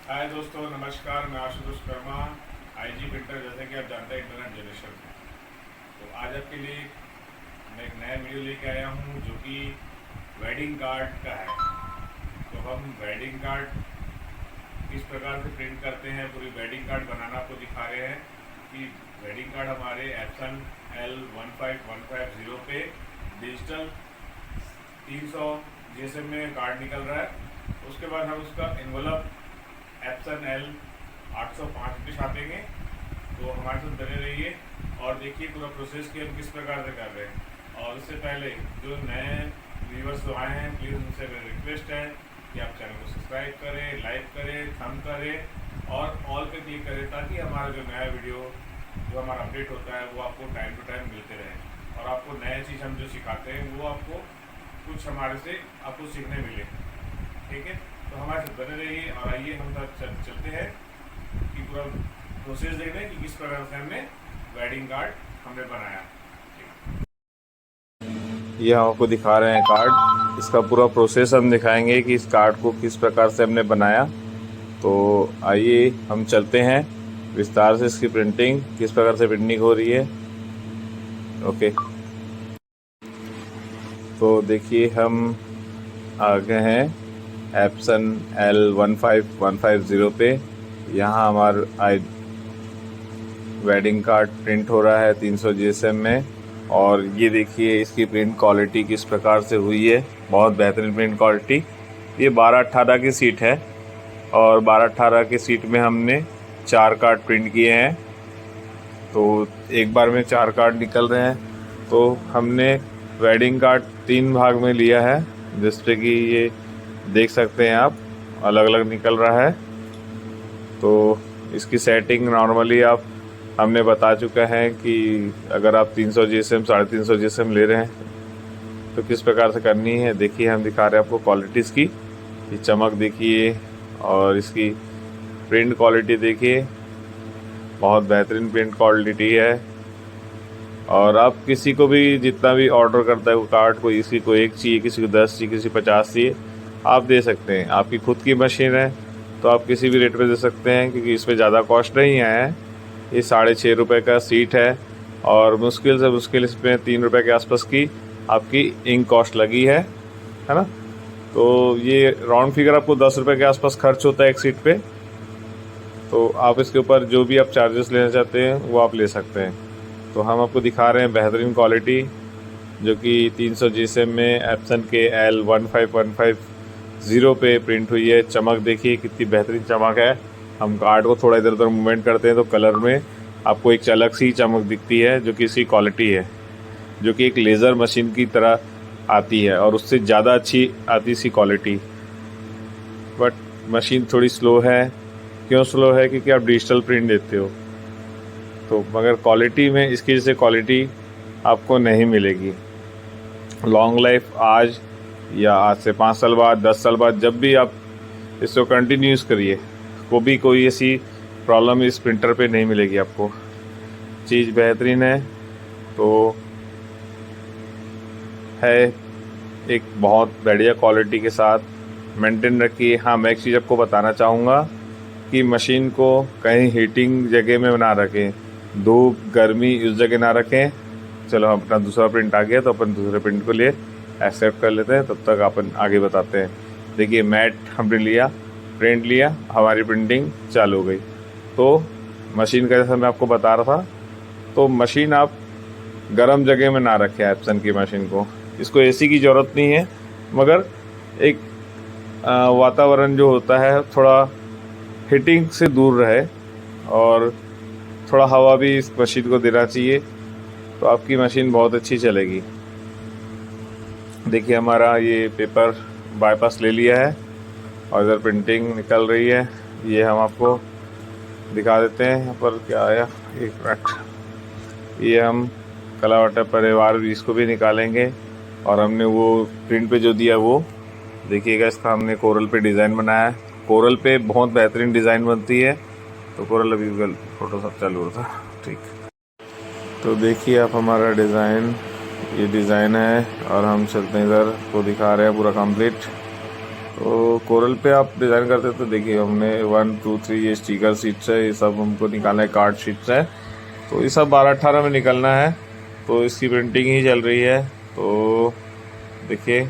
हाय दोस्तों, नमस्कार। मैं आशुतोष शर्मा, आईजी प्रिंटर। जैसे कि आप जानते हैं, इंटरनेट जनरेशन है। तो आज आपके लिए मैं एक नया वीडियो लेके आया हूँ जो कि वेडिंग कार्ड का है। तो हम वेडिंग कार्ड किस प्रकार से प्रिंट करते हैं, पूरी वेडिंग कार्ड बनाना आपको दिखा रहे हैं कि वेडिंग कार्ड हमारे एप्सन L15150 पे डिजिटल 300 GSM में कार्ड निकल रहा है। उसके बाद हम उसका एनवलप एप्सन L805 पे छापेंगे। तो हमारे साथ बने रहिए और देखिए पूरा प्रोसेस कि हम किस प्रकार से कर रहे हैं। और उससे पहले जो नए व्यूवर्स जो आए हैं, प्लीज़ उनसे मेरी रिक्वेस्ट है कि आप चैनल को सब्सक्राइब करें, लाइक करें, थंब करें और ऑल पे क्लिक करें, ताकि हमारा जो नया वीडियो जो हमारा अपडेट होता है वो आपको टाइम टू टाइम मिलते रहे और आपको नए चीज़ हम जो सिखाते हैं वो आपको कुछ हमारे से आपको सीखने मिले। ठीक है, तो हमारे साथ बने रहिए और आइए हम चलते हैं कि पूरा प्रोसेस देखते हैं कि किस प्रकार से हमने वेडिंग कार्ड हमने बनाया। ये हम आपको दिखा रहे हैं कार्ड। इसका पूरा प्रोसेस हम दिखाएंगे कि इस कार्ड को किस प्रकार से हमने बनाया। तो आइए हम चलते हैं विस्तार से इसकी प्रिंटिंग किस प्रकार से प्रिंटिंग हो रही है। ओके, तो देखिए हम आ गए हैं एप्सन L15150 पे। यहाँ हमारा वेडिंग कार्ड प्रिंट हो रहा है 300 GSM में। और ये देखिए इसकी प्रिंट क्वालिटी किस प्रकार से हुई है, बहुत बेहतरीन प्रिंट क्वालिटी। ये 12-18 की सीट है और 12-18 की सीट में हमने 4 कार्ड प्रिंट किए हैं। तो एक बार में 4 कार्ड निकल रहे हैं। तो हमने वेडिंग कार्ड 3 भाग में लिया है, जिसपे कि ये देख सकते हैं आप, अलग अलग निकल रहा है। तो इसकी सेटिंग नॉर्मली आप हमने बता चुका है कि अगर आप 300 GSM 350 GSM ले रहे हैं तो किस प्रकार से करनी है। देखिए हम दिखा रहे हैं आपको क्वालिटीज़ की। ये चमक देखिए और इसकी प्रिंट क्वालिटी देखिए, बहुत बेहतरीन प्रिंट क्वालिटी है। और आप किसी को भी जितना भी ऑर्डर करता है वो कार्ड, कोई किसी को 1 चाहिए, किसी को 10 चाहिए, किसी को 50 चाहिए, आप दे सकते हैं। आपकी खुद की मशीन है तो आप किसी भी रेट पे दे सकते हैं, क्योंकि इसमें ज़्यादा कॉस्ट नहीं आया है। ये 6.5 रुपये का सीट है और मुश्किल से मुश्किल इसमें 3 रुपये के आसपास की आपकी इंक कॉस्ट लगी है ना। तो ये राउंड फिगर आपको 10 रुपये के आसपास खर्च होता है एक सीट पे। तो आप इसके ऊपर जो भी आप चार्जेस लेना चाहते हैं वो आप ले सकते हैं। तो हम आपको दिखा रहे हैं बेहतरीन क्वालिटी जो कि 300 GSM में एप्सन के L15150 पे प्रिंट हुई है। चमक देखिए कितनी बेहतरीन चमक है। हम कार्ड को थोड़ा इधर उधर मूवमेंट करते हैं तो कलर में आपको एक अलग सी चमक दिखती है, जो कि इसकी क्वालिटी है, जो कि एक लेज़र मशीन की तरह आती है और उससे ज़्यादा अच्छी आती सी क्वालिटी। बट मशीन थोड़ी स्लो है। क्यों स्लो है? क्योंकि आप डिजिटल प्रिंट देते हो। तो मगर क्वालिटी में इसकी जैसे क्वालिटी आपको नहीं मिलेगी। लॉन्ग लाइफ आज या आज से 5 साल बाद, 10 साल बाद, जब भी आप इसको कंटिन्यूस करिए, कोई ऐसी प्रॉब्लम इस प्रिंटर पे नहीं मिलेगी आपको। चीज़ बेहतरीन है। तो है एक बहुत बढ़िया क्वालिटी के साथ मेंटेन रखिए। हाँ, मैं एक चीज़ आपको बताना चाहूँगा कि मशीन को कहीं हीटिंग जगह में ना रखें, धूप गर्मी उस जगह ना रखें। चलो हम अपना दूसरा प्रिंट आ गया तो अपन दूसरे प्रिंट को लिए एक्सेप्ट कर लेते हैं, तब तक अपन आगे बताते हैं। देखिए मैट हमने लिया, प्रिंट लिया, हमारी प्रिंटिंग चालू हो गई। तो मशीन का जैसा मैं आपको बता रहा था, तो मशीन आप गर्म जगह में ना रखें एप्सन की मशीन को। इसको एसी की ज़रूरत नहीं है, मगर एक वातावरण जो होता है थोड़ा हीटिंग से दूर रहे और थोड़ा हवा भी इस मशीन को देना चाहिए, तो आपकी मशीन बहुत अच्छी चलेगी। देखिए हमारा ये पेपर बाईपास ले लिया है और इधर प्रिंटिंग निकल रही है। ये हम आपको दिखा देते हैं यहाँ पर क्या आया। एक मिनट, ये हम कलावटा परिवार इसको भी निकालेंगे और हमने वो प्रिंट पे जो दिया वो देखिएगा। इसका हमने कोरल पे डिज़ाइन बनाया है। कोरल पे बहुत बेहतरीन डिज़ाइन बनती है। तो कोरल अभी गूगल फोटोशॉप चालू हो रहा था, ठीक। तो देखिए आप हमारा डिज़ाइन, ये डिज़ाइन है और हम चलते हैं इधर को दिखा रहे हैं पूरा कंप्लीट। तो कोरल पे आप डिज़ाइन करते हैं तो देखिए हमने 1 2 3 ये स्टिकर शीट्स है, ये सब हमको निकालना है, कार्ड शीट्स है, तो ये सब 12-18 में निकलना है। तो इसकी प्रिंटिंग ही चल रही है। तो देखिए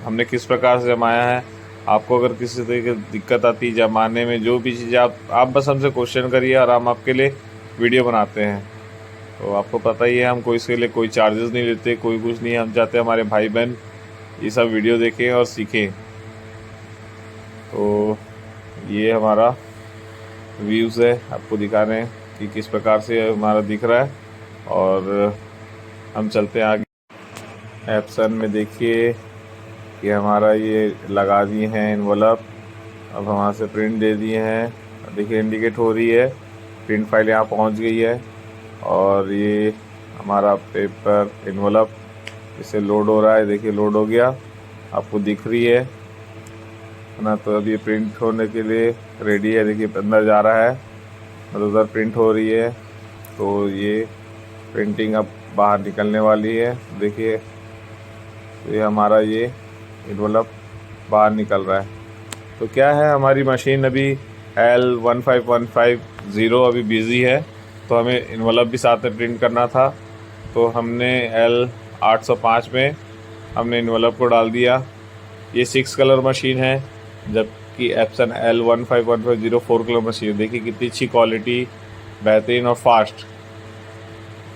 हमने किस प्रकार से जमाया है। आपको अगर किसी तरह की दिक्कत आती है जमाने में, जो भी चीज़ आप बस हमसे क्वेश्चन करिए और हम आपके लिए वीडियो बनाते हैं। तो आपको पता ही है हम कोई इसके लिए कोई चार्जेस नहीं लेते, कोई कुछ नहीं। हम चाहते हैं हमारे भाई बहन ये सब वीडियो देखें और सीखें। तो ये हमारा व्यूज़ है, आपको दिखा रहे हैं कि किस प्रकार से हमारा दिख रहा है। और हम चलते हैं आगे। एप्सन में देखिए कि हमारा ये लगा दिए हैं एनवलप। अब हमारे से प्रिंट दे दिए हैं, देखिए इंडिकेट हो रही है, प्रिंट फाइल यहाँ पहुँच गई है। और ये हमारा पेपर एनवलप इसे लोड हो रहा है, देखिए लोड हो गया, आपको दिख रही है ना। तो अब ये प्रिंट होने के लिए रेडी है, देखिए अंदर जा रहा है, मतलब उधर प्रिंट हो रही है। तो ये प्रिंटिंग अब बाहर निकलने वाली है, देखिए। तो ये हमारा ये एनवलप बाहर निकल रहा है। तो क्या है, हमारी मशीन अभी L15150 अभी बिज़ी है, तो हमें एनवलप भी साथ में प्रिंट करना था। तो हमने L805 में हमने एनवलप को डाल दिया। ये 6 कलर मशीन है, जबकि एप्सन L15150 4 कलर मशीन है। देखिए कितनी अच्छी क्वालिटी, बेहतरीन और फास्ट।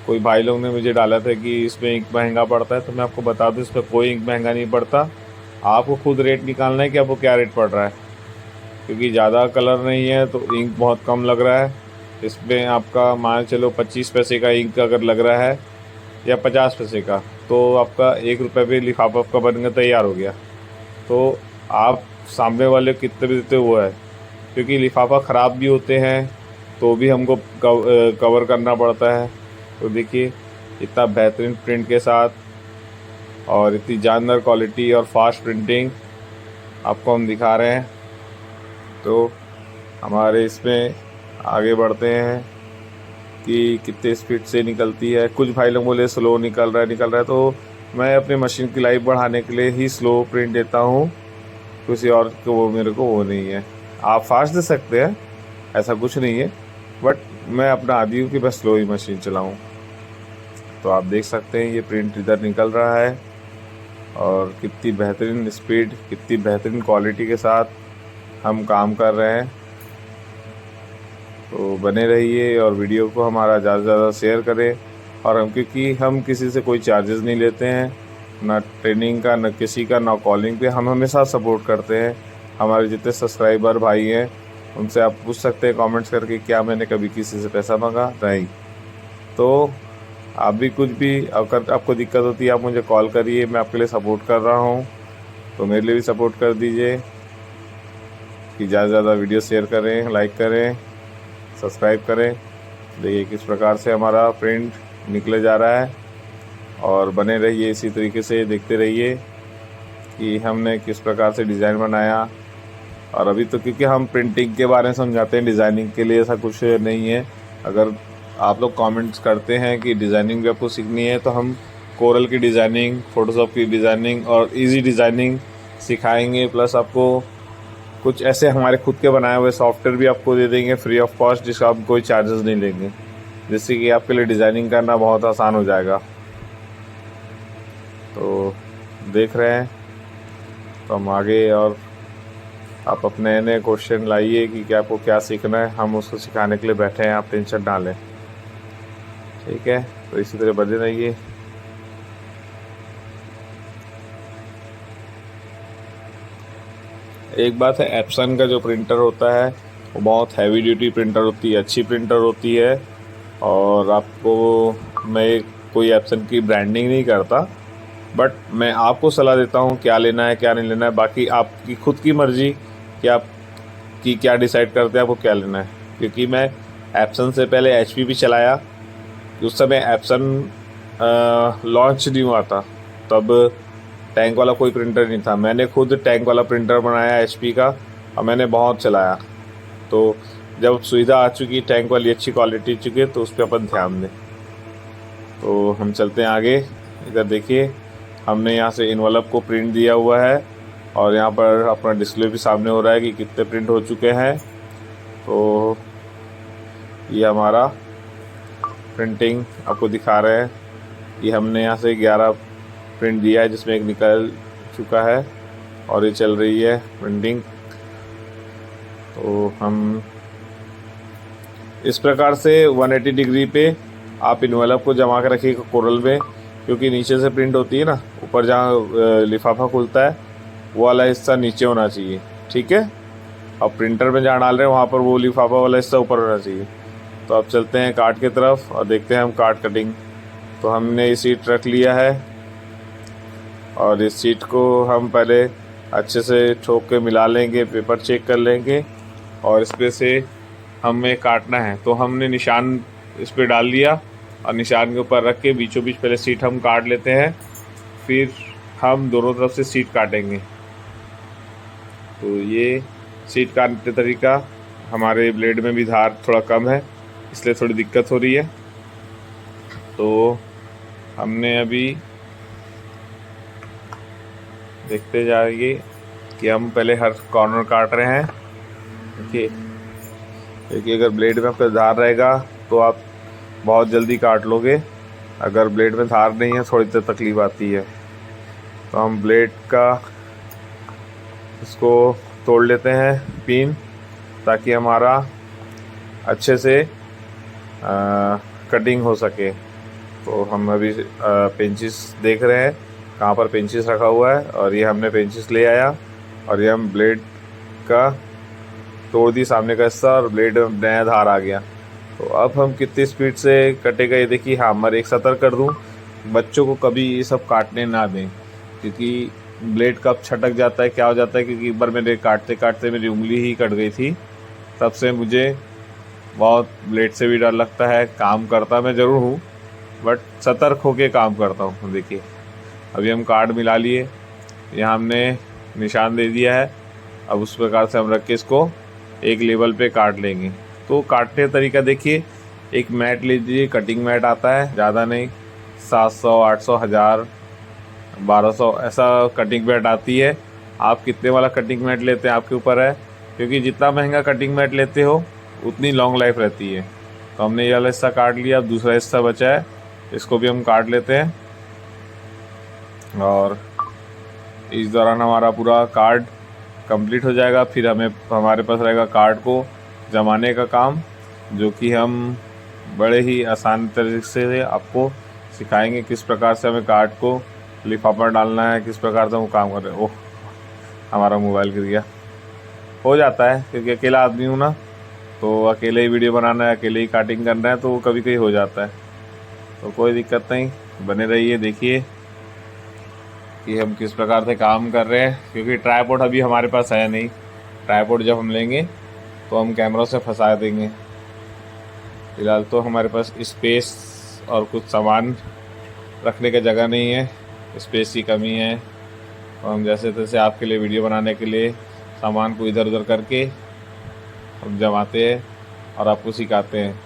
कोई भाई लोग ने मुझे डाला था कि इसमें इंक महंगा पड़ता है, तो मैं आपको बता दूं इसमें कोई इंक महंगा नहीं पड़ता। आपको खुद रेट निकालना है कि आपको क्या रेट पड़ रहा है, क्योंकि ज़्यादा कलर नहीं है तो इंक बहुत कम लग रहा है। इसमें आपका मान चलो 25 पैसे का इंक अगर लग रहा है या 50 पैसे का, तो आपका 1 रुपये पे लिफाफा आपका बनकर तैयार हो गया। तो आप सामने वाले कितने भी देते वो है, क्योंकि लिफाफा ख़राब भी होते हैं तो भी हमको कवर करना पड़ता है। तो देखिए इतना बेहतरीन प्रिंट के साथ और इतनी जानदार क्वालिटी और फास्ट प्रिंटिंग आपको हम दिखा रहे हैं। तो हमारे इसमें आगे बढ़ते हैं कि कितने स्पीड से निकलती है। कुछ भाई लोग बोले स्लो निकल रहा है, तो मैं अपनी मशीन की लाइफ बढ़ाने के लिए ही स्लो प्रिंट देता हूँ, किसी और को वो मेरे को वो नहीं है। आप फास्ट दे सकते हैं, ऐसा कुछ नहीं है, बट मैं अपना आदी हूँ कि बस स्लो ही मशीन चलाऊँ। तो आप देख सकते हैं ये प्रिंट इधर निकल रहा है और कितनी बेहतरीन स्पीड, कितनी बेहतरीन क्वालिटी के साथ हम काम कर रहे हैं। तो बने रहिए और वीडियो को हमारा ज़्यादा से ज़्यादा शेयर करें। और हम, क्योंकि हम किसी से कोई चार्जेस नहीं लेते हैं, ना ट्रेनिंग का, ना किसी का, ना कॉलिंग पे, हम हमेशा सपोर्ट करते हैं। हमारे जितने सब्सक्राइबर भाई हैं उनसे आप पूछ सकते हैं कमेंट्स करके, क्या मैंने कभी किसी से पैसा मांगा? नहीं। तो आप भी कुछ भी अगर आपको दिक्कत होती है आप मुझे कॉल करिए, मैं आपके लिए सपोर्ट कर रहा हूँ। तो मेरे लिए भी सपोर्ट कर दीजिए कि ज़्यादा से ज़्यादा वीडियो शेयर करें, लाइक करें, सब्सक्राइब करें। देखिए किस प्रकार से हमारा प्रिंट निकले जा रहा है। और बने रहिए इसी तरीके से, देखते रहिए कि हमने किस प्रकार से डिज़ाइन बनाया। और अभी तो क्योंकि हम प्रिंटिंग के बारे में समझाते हैं, डिज़ाइनिंग के लिए ऐसा कुछ नहीं है। अगर आप लोग कमेंट्स करते हैं कि डिज़ाइनिंग भी आपको सीखनी है, तो हम कोरल की डिज़ाइनिंग, फ़ोटोशॉप की डिज़ाइनिंग और इजी डिज़ाइनिंग सिखाएंगे। प्लस आपको कुछ ऐसे हमारे खुद के बनाए हुए सॉफ्टवेयर भी आपको दे देंगे फ्री ऑफ कॉस्ट, जिसका आप कोई चार्जेस नहीं लेंगे, जिससे कि आपके लिए डिज़ाइनिंग करना बहुत आसान हो जाएगा। तो देख रहे हैं, तो हम आगे और आप अपने नए क्वेश्चन लाइए कि क्या आपको क्या सीखना है, हम उसको सिखाने के लिए बैठे हैं, आप टेंशन ना लें, ठीक है। तो इसी तरह बने रहिए। एक बात है, एप्सन का जो प्रिंटर होता है वो बहुत हैवी ड्यूटी प्रिंटर होती है, अच्छी प्रिंटर होती है। और आपको मैं कोई एप्सन की ब्रांडिंग नहीं करता, बट मैं आपको सलाह देता हूँ क्या लेना है क्या नहीं लेना है। बाकी आपकी खुद की मर्ज़ी कि आप कि क्या डिसाइड करते हैं आपको क्या लेना है। क्योंकि मैं एप्सन से पहले HP भी चलाया, उस समय एप्सन लॉन्च नहीं हुआ था, तब टैंक वाला कोई प्रिंटर नहीं था। मैंने खुद टैंक वाला प्रिंटर बनाया HP का, और मैंने बहुत चलाया। तो जब सुविधा आ चुकी, टैंक वाली अच्छी क्वालिटी चुकी है, तो उस पर अपन ध्यान दें। तो हम चलते हैं आगे। इधर देखिए हमने यहाँ से एनवलप को प्रिंट दिया हुआ है और यहाँ पर अपना डिस्प्ले भी सामने हो रहा है कि कितने प्रिंट हो चुके हैं। तो ये हमारा प्रिंटिंग आपको दिखा रहे हैं। ये हमने यहाँ से 11 प्रिंट दिया है जिसमें एक निकल चुका है और ये चल रही है प्रिंटिंग। तो हम इस प्रकार से 180 डिग्री पे आप इन्वेलप को जमा कर रखिएगा कोरल में, क्योंकि नीचे से प्रिंट होती है ना, ऊपर जहाँ लिफाफा खुलता है वो वाला हिस्सा नीचे होना चाहिए, ठीक है। अब प्रिंटर में जहाँ डाल रहे हैं वहाँ पर वो लिफाफा वाला हिस्सा ऊपर होना चाहिए। तो अब चलते हैं कार्ड की तरफ और देखते हैं हम कार्ड कटिंग। तो हमने ये सीट रख लिया है और इस सीट को हम पहले अच्छे से ठोक के मिला लेंगे, पेपर चेक कर लेंगे और इस पे से हमें काटना है। तो हमने निशान इस पे डाल दिया और निशान के ऊपर रख के बीचों बीच पहले सीट हम काट लेते हैं, फिर हम दोनों तरफ से सीट काटेंगे। तो ये सीट काटने तरीका, हमारे ब्लेड में भी धार थोड़ा कम है इसलिए थोड़ी दिक्कत हो रही है। तो हमने अभी देखते जाइए कि हम पहले हर कॉर्नर काट रहे हैं। देखिए अगर ब्लेड में आपका धार रहेगा तो आप बहुत जल्दी काट लोगे, अगर ब्लेड में धार नहीं है थोड़ी सी तकलीफ आती है। तो हम ब्लेड का इसको तोड़ लेते हैं पिन, ताकि हमारा अच्छे से कटिंग हो सके। तो हम अभी पेंचिस देख रहे हैं कहाँ पर पेंचिस रखा हुआ है और ये हमने पेंचिस ले आया और ये हम ब्लेड का तोड़ दी सामने का हिस्सा और ब्लेड में नया धार आ गया। तो अब हम कितनी स्पीड से कटेगा ये देखिए। हाँ, मैं एक सतर्क कर दूँ, बच्चों को कभी ये सब काटने ना दें, क्योंकि ब्लेड कब छटक जाता है क्या हो जाता है। क्योंकि एक बार मेरे काटते काटते मेरी उंगली ही कट गई थी, तब से मुझे बहुत ब्लेड से भी डर लगता है। काम करता मैं ज़रूर हूँ बट सतर्क होके काम करता हूँ। देखिए अभी हम कार्ड मिला लिए, यहाँ हमने निशान दे दिया है। अब उस प्रकार से हम रख के इसको एक लेवल पे काट लेंगे। तो काटने का तरीका देखिए, एक मैट लीजिए, कटिंग मैट आता है, ज़्यादा नहीं, 700, 800, 1000, 1200 ऐसा कटिंग मैट आती है। आप कितने वाला कटिंग मैट लेते हैं आपके ऊपर है, क्योंकि जितना महंगा कटिंग मैट लेते हो उतनी लॉन्ग लाइफ रहती है। तो हमने ये वाला हिस्सा काट लिया, अब दूसरा हिस्सा बचा है, इसको भी हम काट लेते हैं। और इस दौरान हमारा पूरा कार्ड कंप्लीट हो जाएगा। फिर हमारे पास रहेगा कार्ड को जमाने का काम, जो कि हम बड़े ही आसान तरीके से आपको सिखाएंगे किस प्रकार से हमें कार्ड को लिफाफा डालना है, किस प्रकार से हम काम कर रहे हैं। ओह, हमारा मोबाइल गिर गया। हो जाता है क्योंकि अकेला आदमी हूँ ना, तो अकेले ही वीडियो बनाना है, अकेले ही काटिंग करना है, तो कभी कभी हो जाता है। तो कोई दिक्कत नहीं, बने रहिए, देखिए कि हम किस प्रकार से काम कर रहे हैं। क्योंकि ट्राइपॉड अभी हमारे पास है नहीं, ट्राइपॉड जब हम लेंगे तो हम कैमरों से फंसा देंगे। फिलहाल तो हमारे पास स्पेस और कुछ सामान रखने की जगह नहीं है, स्पेस की कमी है। तो हम जैसे तैसे आपके लिए वीडियो बनाने के लिए सामान को इधर उधर करके हम जमाते हैं और आपको सिखाते हैं।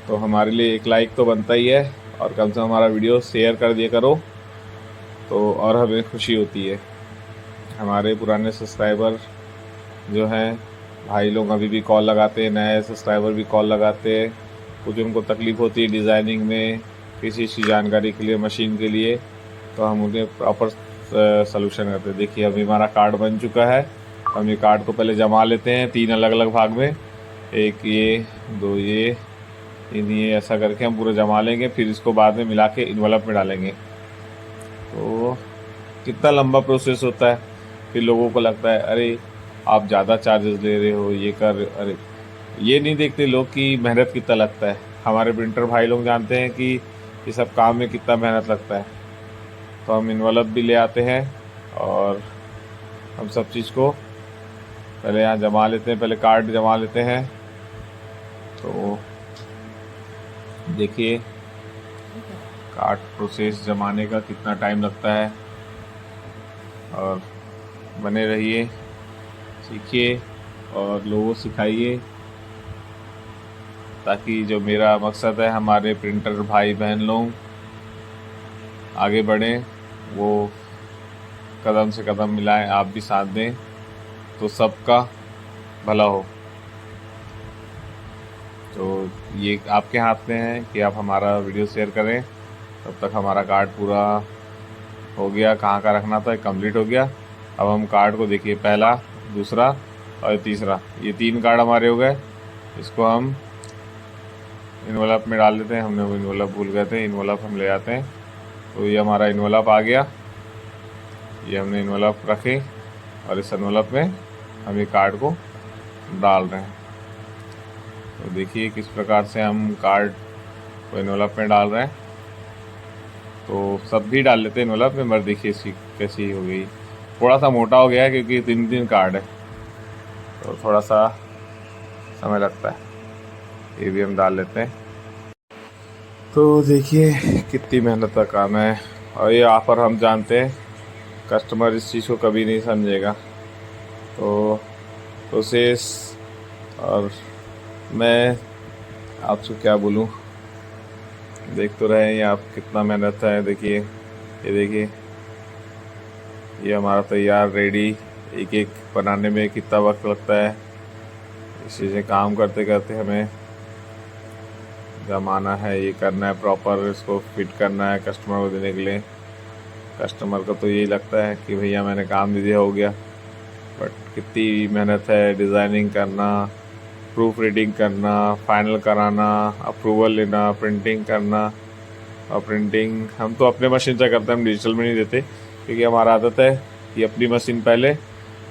तो हमारे लिए एक लाइक तो बनता ही है, और कम से कम हमारा वीडियो शेयर कर दिया करो तो और हमें खुशी होती है। हमारे पुराने सब्सक्राइबर जो हैं भाई लोग अभी भी कॉल लगाते हैं, नए सब्सक्राइबर भी कॉल लगाते हैं। कुछ उनको तकलीफ़ होती है डिज़ाइनिंग में, किसी चीज़ की जानकारी के लिए, मशीन के लिए, तो हम उन्हें प्रॉपर सलूशन करते हैं। देखिए अभी हमारा कार्ड बन चुका है। हम ये कार्ड को पहले जमा लेते हैं 3 अलग अलग भाग में, एक ये, 2 ये, 3 ये, ऐसा करके हम पूरा जमा लेंगे। फिर इसको बाद में मिला के इन्वेलप में डालेंगे। तो कितना लंबा प्रोसेस होता है। फिर लोगों को लगता है अरे आप ज़्यादा चार्जेस ले रहे हो, ये कर, अरे ये नहीं देखते लोग कि मेहनत कितना लगता है। हमारे प्रिंटर भाई लोग जानते हैं कि ये सब काम में कितना मेहनत लगता है। तो हम इन्वेलप भी ले आते हैं और हम सब चीज़ को पहले यहाँ जमा लेते हैं, पहले कार्ड जमा लेते हैं। तो देखिए कार्ड प्रोसेस जमाने का कितना टाइम लगता है, और बने रहिए, सीखिए और लोगों को सिखाइए, ताकि जो मेरा मकसद है हमारे प्रिंटर भाई बहन लोग आगे बढ़ें, वो कदम से कदम मिलाएं, आप भी साथ दें तो सबका भला हो। तो ये आपके हाथ में है कि आप हमारा वीडियो शेयर करें। तब तक हमारा कार्ड पूरा हो गया, कहाँ का रखना था कंप्लीट हो गया। अब हम कार्ड को देखिए, पहला, दूसरा और तीसरा, ये 3 कार्ड हमारे हो गए। इसको हम इन्वेलप में डाल देते हैं। हमने वो इन्वेलप भूल गए थे, इन्वेलप हम ले आते हैं। तो ये हमारा इन्वेलप आ गया, ये हमने इन्वेलप रखे और इस इन्वेलप में हम ये कार्ड को डाल रहे हैं। तो देखिए किस प्रकार से हम कार्ड को इन्वेलप में डाल रहे हैं। तो सब भी डाल लेते हैं इन्वेलप में, मगर देखिए इसकी कैसी हो गई, थोड़ा सा मोटा हो गया है क्योंकि 3 कार्ड है, तो थोड़ा सा समय लगता है। ये भी हम डाल लेते हैं। तो देखिए कितनी मेहनत का काम है, और ये ऑफ़र हम जानते हैं कस्टमर इस चीज़ को कभी नहीं समझेगा। तो प्रोसेस, और मैं आपसे क्या बोलूं, देख तो रहे हैं ये आप कितना मेहनत है। देखिए ये देखिए, ये हमारा तैयार रेडी, एक एक बनाने में कितना वक्त लगता है। इस चीज़ें काम करते करते हमें जमाना है, ये करना है प्रॉपर, इसको फिट करना है कस्टमर को देने के लिए। कस्टमर को तो यही लगता है कि भैया मैंने काम दे दिया, हो गया, बट कितनी मेहनत है डिज़ाइनिंग करना, प्रूफ रीडिंग करना, फाइनल कराना, अप्रूवल लेना, प्रिंटिंग करना। और प्रिंटिंग हम तो अपने मशीन से करते हैं, हम डिजिटल में नहीं देते, क्योंकि हमारा आदत है कि अपनी मशीन पहले,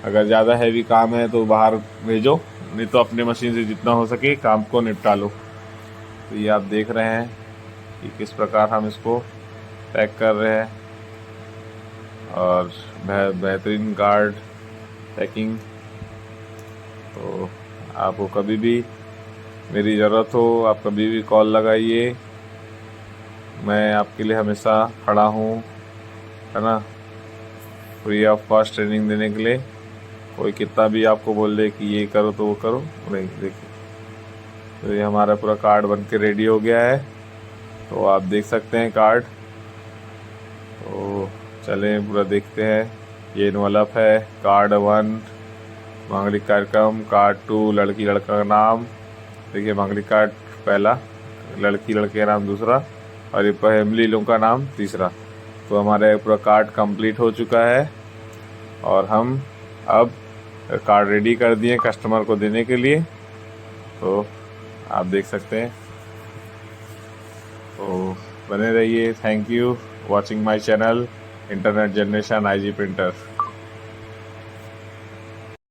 अगर ज़्यादा हैवी काम है तो बाहर भेजो, नहीं तो अपने मशीन से जितना हो सके काम को निपटा लो। तो ये आप देख रहे हैं कि किस प्रकार हम इसको पैक कर रहे हैं, और बेहतरीन कार्ड पैकिंग। तो आपको कभी भी मेरी ज़रूरत हो, आप कभी भी कॉल लगाइए, मैं आपके लिए हमेशा खड़ा हूँ, है ना, फ्री ऑफ कॉस्ट ट्रेनिंग देने के लिए। कोई कितना भी आपको बोल दे कि ये करो तो वो करो, नहीं। देखिए तो ये हमारा पूरा कार्ड बन के रेडी हो गया है, तो आप देख सकते हैं कार्ड। तो चलें पूरा देखते हैं। ये इन्वेलप है, कार्ड 1 मांगलिक कार्यक्रम, कार्ड 2 लड़की लड़का का नाम, देखिए मांगलिक कार्ड पहला, लड़की लड़के का नाम दूसरा, और ये फैमिली लोगों का नाम तीसरा। तो हमारा पूरा कार्ड कंप्लीट हो चुका है, और हम अब कार्ड रेडी कर दिए कस्टमर को देने के लिए। तो आप देख सकते हैं, तो बने रहिए। Thank you watching my channel internet generation IG printer.